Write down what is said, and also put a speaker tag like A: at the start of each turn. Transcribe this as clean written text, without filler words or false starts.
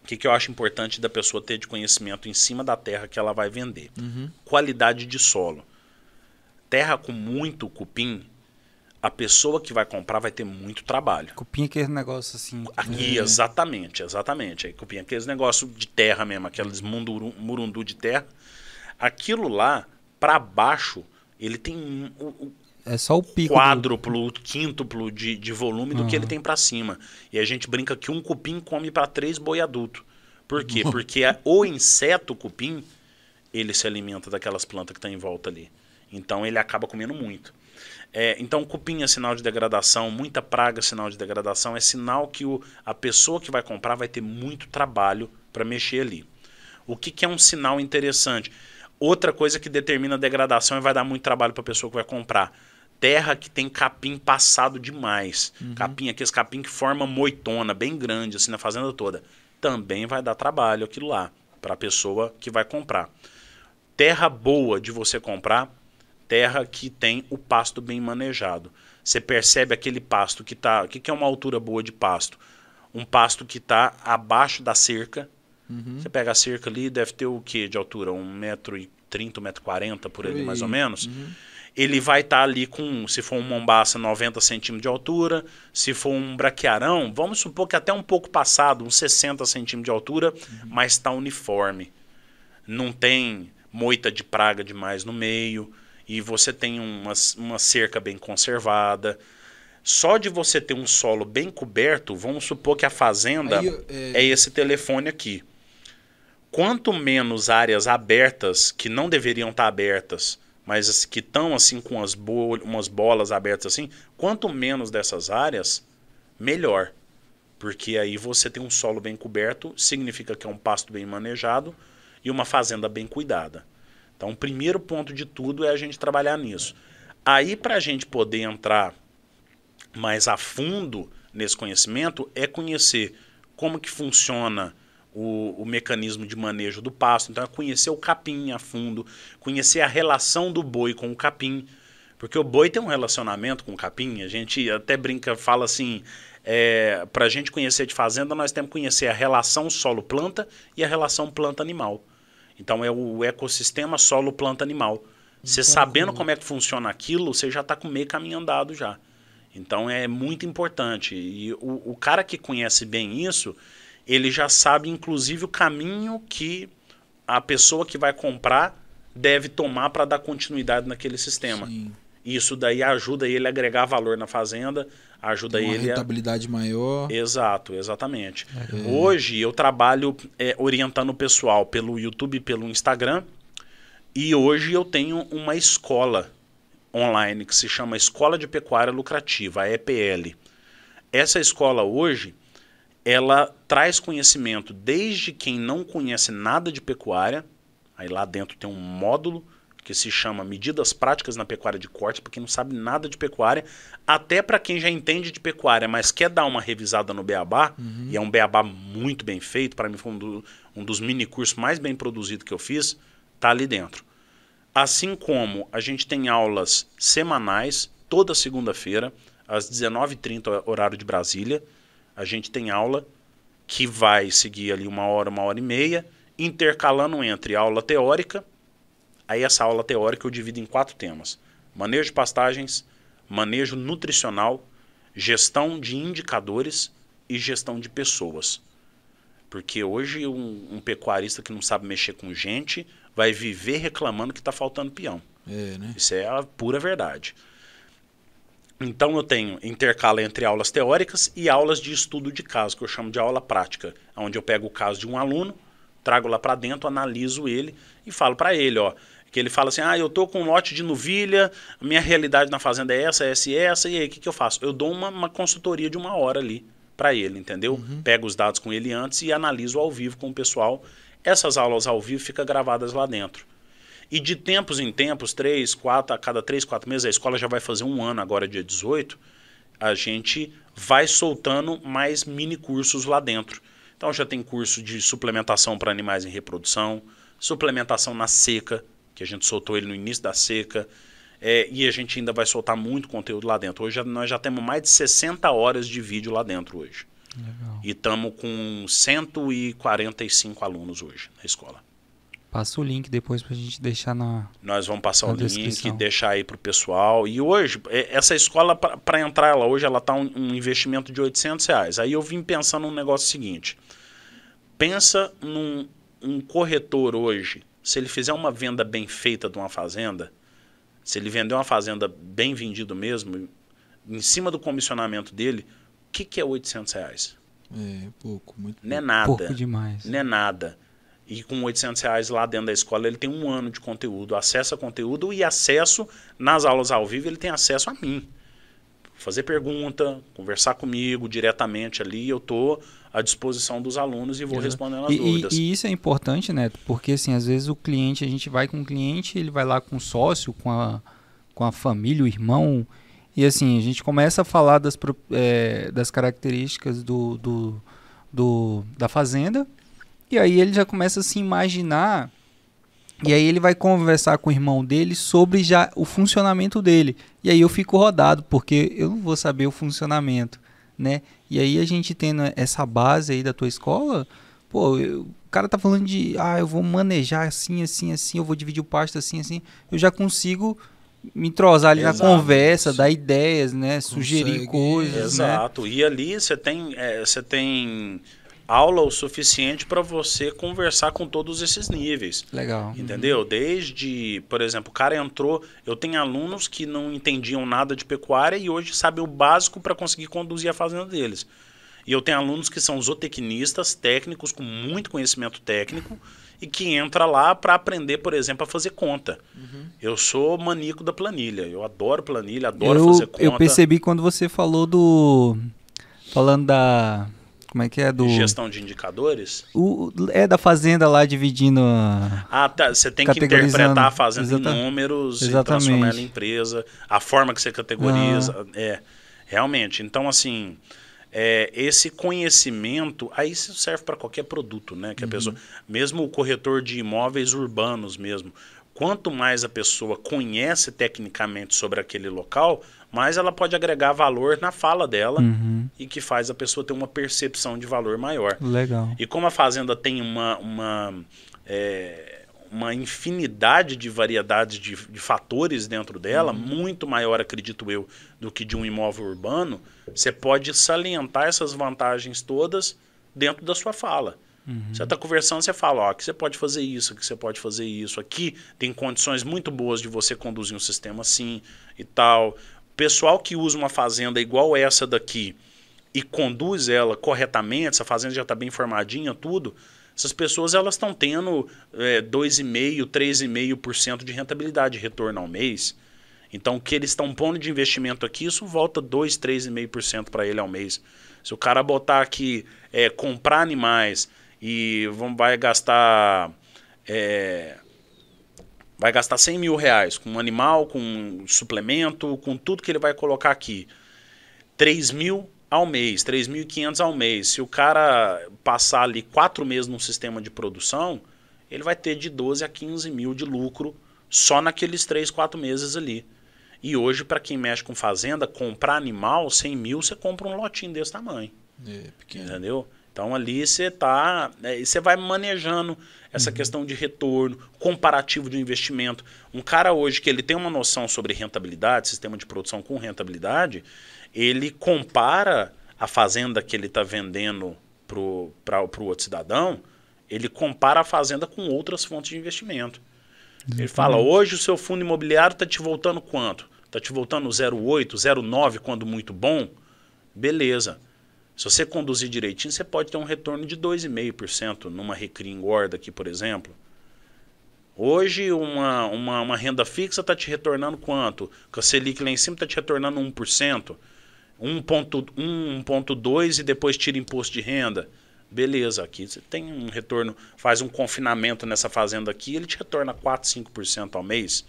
A: que eu acho importante da pessoa ter de conhecimento em cima da terra que ela vai vender? Qualidade de solo. Terra com muito cupim, a pessoa que vai comprar vai ter muito trabalho.
B: Cupim é aquele negócio assim.
A: Aqui, exatamente. Aí, cupim, aqueles negócios de terra mesmo, aqueles murundu de terra. Aquilo lá, para baixo, ele tem
B: É só o pico.
A: quádruplo, quíntuplo de volume do que ele tem para cima. E a gente brinca que um cupim come para 3 boi adulto. Por quê? Porque o inseto cupim, ele se alimenta daquelas plantas que estão em volta ali. Então ele acaba comendo muito. Então cupim é sinal de degradação, muita praga é sinal de degradação, é sinal que a pessoa que vai comprar vai ter muito trabalho para mexer ali. O que é um sinal interessante? Outra coisa que determina a degradação e vai dar muito trabalho para a pessoa que vai comprar. Terra que tem capim passado demais. Capim, aqueles capim que forma moitona, bem grande, assim, na fazenda toda. Também vai dar trabalho aquilo lá, para a pessoa que vai comprar. Terra boa de você comprar, terra que tem o pasto bem manejado. Você percebe aquele pasto que está... O que é uma altura boa de pasto? Um pasto que está abaixo da cerca. Você pega a cerca ali, deve ter o quê de altura? 1,30 m, 1,40 m por ali, mais ou menos. Ele vai estar ali com, se for um mombaça, 90 centímetros de altura. Se for um braquiarão, vamos supor que até um pouco passado, uns 60 centímetros de altura, mas está uniforme. Não tem moita de praga demais no meio. E você tem uma cerca bem conservada. Só de você ter um solo bem coberto, vamos supor que a fazenda é esse telefone aqui. Quanto menos áreas abertas, que não deveriam estar abertas, mas que estão assim com umas bolas abertas assim, quanto menos dessas áreas, melhor. Porque aí você tem um solo bem coberto, significa que é um pasto bem manejado e uma fazenda bem cuidada. Então, o primeiro ponto de tudo é a gente trabalhar nisso. Aí, para a gente poder entrar mais a fundo nesse conhecimento, é conhecer como que funciona o mecanismo de manejo do pasto. Então, é conhecer o capim a fundo, conhecer a relação do boi com o capim. Porque o boi tem um relacionamento com o capim. A gente até brinca, fala assim, para a gente conhecer de fazenda, nós temos que conhecer a relação solo-planta e a relação planta-animal. Então é o ecossistema solo, planta, animal. Você sabendo como é que funciona aquilo, você já está com meio caminho andado já. Então é muito importante. E o cara que conhece bem isso, ele já sabe inclusive o caminho que a pessoa que vai comprar deve tomar para dar continuidade naquele sistema.
C: Sim.
A: Isso daí ajuda ele a agregar valor na fazenda, ajuda
C: Tem uma
A: ele
C: rentabilidade maior.
A: Exato, exatamente. Hoje eu trabalho orientando o pessoal pelo YouTube e pelo Instagram. E hoje eu tenho uma escola online que se chama Escola de Pecuária Lucrativa, a EPL. Essa escola hoje, ela traz conhecimento desde quem não conhece nada de pecuária. Aí lá dentro tem um módulo que se chama Medidas Práticas na Pecuária de Corte, para quem não sabe nada de pecuária, até para quem já entende de pecuária, mas quer dar uma revisada no beabá, e é um beabá muito bem feito, para mim foi um dos mini cursos mais bem produzidos que eu fiz, tá ali dentro. Assim como a gente tem aulas semanais, toda segunda-feira, às 19h30, horário de Brasília, a gente tem aula que vai seguir ali 1 hora e meia, intercalando entre aula teórica. Aí essa aula teórica eu divido em 4 temas. Manejo de pastagens, manejo nutricional, gestão de indicadores e gestão de pessoas. Porque hoje um pecuarista que não sabe mexer com gente vai viver reclamando que está faltando peão.
C: Né?
A: Isso é a pura verdade. Então eu tenho intercala entre aulas teóricas e aulas de estudo de caso, que eu chamo de aula prática, onde eu pego o caso de um aluno, trago lá para dentro, analiso ele e falo para ele, ó, que ele fala assim, eu tô com um lote de novilha, a minha realidade na fazenda é essa, essa e essa, e aí o que eu faço? Eu dou uma consultoria de 1 hora ali para ele, entendeu? Pego os dados com ele antes e analiso ao vivo com o pessoal. Essas aulas ao vivo ficam gravadas lá dentro. E de tempos em tempos, 3, 4, a cada 3, 4 meses, a escola já vai fazer 1 ano agora, dia 18, a gente vai soltando mais mini cursos lá dentro. Então já tem curso de suplementação para animais em reprodução, suplementação na seca, que a gente soltou ele no início da seca, e a gente ainda vai soltar muito conteúdo lá dentro. Hoje nós já temos mais de 60 horas de vídeo lá dentro hoje.
B: Legal.
A: E estamos com 145 alunos hoje na escola.
B: Passa o link depois pra gente deixar na...
A: Nós vamos passar
B: Na
A: o link,
B: descrição.
A: deixar aí pro pessoal. E hoje, essa escola, para entrar ela hoje, ela tá um investimento de R$800. Aí eu vim pensando num negócio seguinte. Pensa um corretor hoje, se ele fizer uma venda bem feita de uma fazenda, se ele vender uma fazenda bem vendido mesmo, em cima do comissionamento dele, o que é R$800?
C: É pouco, muito
A: Não é
C: pouco.
A: nada.
B: Pouco demais.
A: Não é nada. E com R$800 lá dentro da escola, ele tem 1 ano de conteúdo, acesso a conteúdo e acesso nas aulas ao vivo, ele tem acesso a mim. Fazer pergunta, conversar comigo diretamente ali, eu estou à disposição dos alunos e vou respondendo as dúvidas.
B: E isso é importante, Neto, porque assim, às vezes o cliente, a gente vai com o cliente, ele vai lá com o sócio, com a família, o irmão, e assim, a gente começa a falar das características da fazenda, e aí ele já começa a se imaginar, e aí ele vai conversar com o irmão dele sobre já o funcionamento dele. E aí eu fico rodado, porque eu não vou saber o funcionamento, né? E aí a gente tendo essa base aí da tua escola, pô, o cara tá falando de, eu vou manejar assim, assim, assim, eu vou dividir o pasto assim, assim, eu já consigo me entrosar ali
A: Exato.
B: na conversa, dar ideias, né? Sugerir
C: Consegue,
B: coisas, né?
A: Exato. E ali você tem aula o suficiente para você conversar com todos esses níveis.
B: Legal.
A: Entendeu? Desde, por exemplo, o cara entrou... Eu tenho alunos que não entendiam nada de pecuária e hoje sabem o básico para conseguir conduzir a fazenda deles. E eu tenho alunos que são zootecnistas, técnicos, com muito conhecimento técnico e que entra lá para aprender, por exemplo, a fazer conta. Eu sou maníaco da planilha. Eu adoro planilha, adoro fazer conta.
B: Eu percebi quando você falou falando da... Como é que é?
A: Gestão de indicadores?
B: Da fazenda lá dividindo...
A: Tá. Você tem que
B: Categorizando.
A: interpretar a fazenda em
B: Exatamente.
A: números e
B: Exatamente.
A: transformar ela em empresa. A forma que você categoriza. Realmente. Então, assim, esse conhecimento, aí isso serve para qualquer produto, né? Que a pessoa, mesmo o corretor de imóveis urbanos mesmo, quanto mais a pessoa conhece tecnicamente sobre aquele local, mais ela pode agregar valor na fala dela e que faz a pessoa ter uma percepção de valor maior.
B: Legal.
A: E como a fazenda tem uma infinidade de variedades de fatores dentro dela, muito maior, acredito eu, do que de um imóvel urbano, você pode salientar essas vantagens todas dentro da sua fala. Você está conversando, você fala, aqui você pode fazer isso, aqui você pode fazer isso, aqui tem condições muito boas de você conduzir um sistema assim e tal. Pessoal que usa uma fazenda igual essa daqui e conduz ela corretamente, essa fazenda já está bem formadinha, tudo, essas pessoas elas estão tendo 2,5%, 3,5% de rentabilidade de retorno ao mês. Então, o que eles estão pondo de investimento aqui, isso volta 2%, 3,5% para ele ao mês. Se o cara botar aqui, comprar animais e vai gastar 100 mil reais com um animal, com um suplemento, com tudo que ele vai colocar aqui. 3 mil ao mês, 3.500 ao mês. Se o cara passar ali 4 meses num sistema de produção, ele vai ter de 12 a 15 mil de lucro só naqueles 3, 4 meses ali. E hoje, para quem mexe com fazenda, comprar animal, 100 mil, você compra um lotinho desse tamanho.
C: Pequeno.
A: Entendeu? Então ali você você vai manejando essa questão de retorno, comparativo de um investimento. Um cara hoje que ele tem uma noção sobre rentabilidade, sistema de produção com rentabilidade, ele compara a fazenda que ele está vendendo para o outro cidadão, ele compara a fazenda com outras fontes de investimento. Ele fala, hoje o seu fundo imobiliário está te voltando quanto? Está te voltando 0,8, 0,9 quando muito bom? Beleza. Se você conduzir direitinho, você pode ter um retorno de 2,5% numa recria engorda aqui, por exemplo. Hoje, uma renda fixa está te retornando quanto? Com a Selic lá em cima está te retornando 1%. 1,2% e depois tira imposto de renda. Beleza, aqui você tem um retorno, faz um confinamento nessa fazenda aqui, ele te retorna 4, 5% ao mês.